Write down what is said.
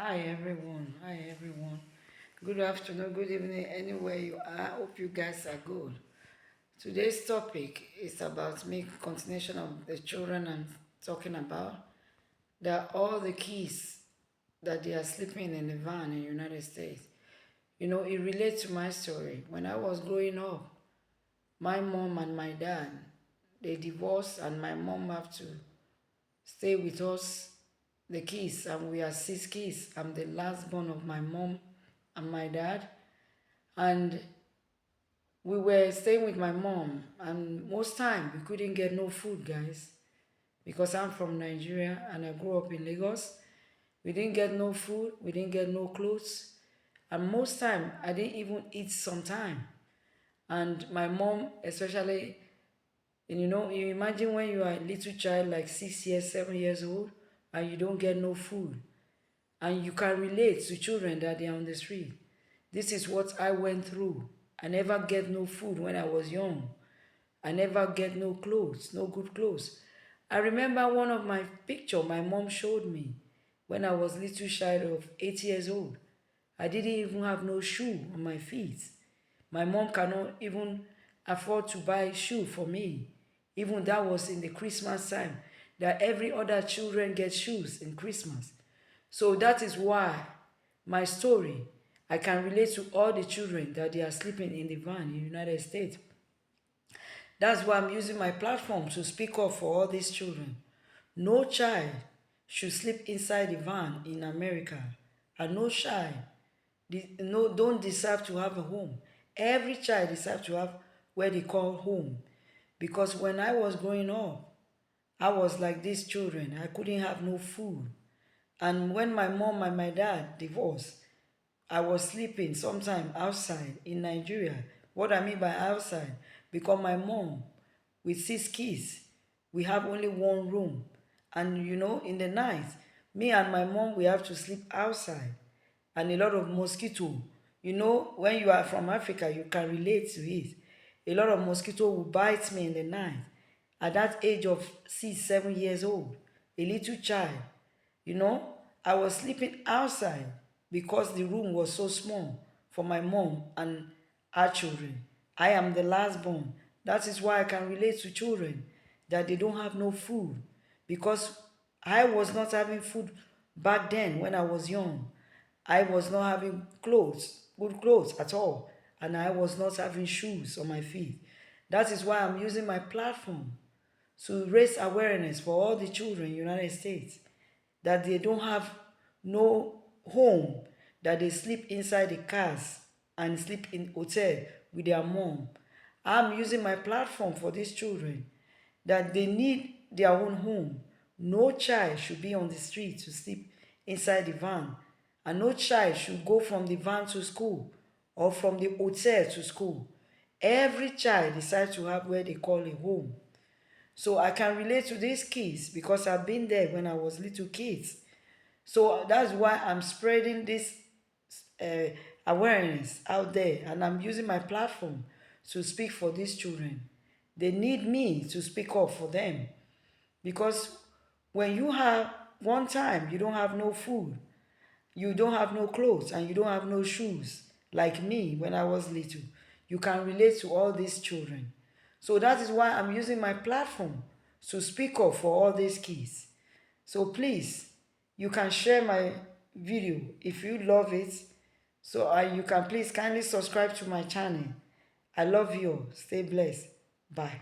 Hi everyone. Hi everyone. Good afternoon, good evening, anywhere you are. Hope you guys are good. Today's topic is about me continuation of the children I'm talking about. They are all the keys that they are sleeping in the van in the United States. You know, it relates to my story. When I was growing up, my mom and my dad, they divorced and my mom have to stay with us, the kids, and we are six kids. I'm the last born of my mom and my dad. And we were staying with my mom, and most time we couldn't get no food, guys, because I'm from Nigeria and I grew up in Lagos. We didn't get no food, we didn't get no clothes, and most time I didn't even eat sometime. And my mom, especially, and you imagine when you are a little child like 6 years, 7 years old, and you don't get no food, and you can relate to children that they are on the street. This is what I went through. I never get no food when I was young. I never get no clothes, no good clothes. I remember one of my picture my mom showed me when I was little child of 8 years old. I didn't even have no shoe on my feet. My mom cannot even afford to buy shoe for me. Even that was in the Christmas time that every other children get shoes in Christmas. So that is why my story, I can relate to all the children that they are sleeping in the van in the United States. That's why I'm using my platform to speak up for all these children. No child should sleep inside the van in America, and no child don't deserve to have a home. Every child deserves to have where they call home. Because when I was growing up, I was like these children. I couldn't have no food. And when my mom and my dad divorced, I was sleeping sometime outside in Nigeria. What I mean by outside, because my mom, with six kids, we have only one room. And in the night, me and my mom, we have to sleep outside. And a lot of mosquito. When you are from Africa, you can relate to it. A lot of mosquito will bite me in the night. At that age of 6, 7 years old, a little child, you know, I was sleeping outside because the room was so small for my mom and our children. I am the last born. That is why I can relate to children that they don't have no food, because I was not having food back then when I was young. I was not having clothes, good clothes at all, and I was not having shoes on my feet. That is why I'm using my platform to raise awareness for all the children in the United States that they don't have no home, that they sleep inside the cars and sleep in hotel with their mom. I'm using my platform for these children that they need their own home. No child should be on the street to sleep inside the van, and no child should go from the van to school or from the hotel to school. Every child decides to have where they call a home. So I can relate to these kids because I've been there when I was little kids. So that's why I'm spreading this uh, awareness out there, and I'm using my platform to speak for these children. They need me to speak up for them, because when you have one time you don't have no food, you don't have no clothes, and you don't have no shoes, like me when I was little, you can relate to all these children. So that is why I'm using my platform to speak up for all these kids. So please, you can share my video if you love it. So you can please kindly subscribe to my channel. I love you. Stay blessed. Bye.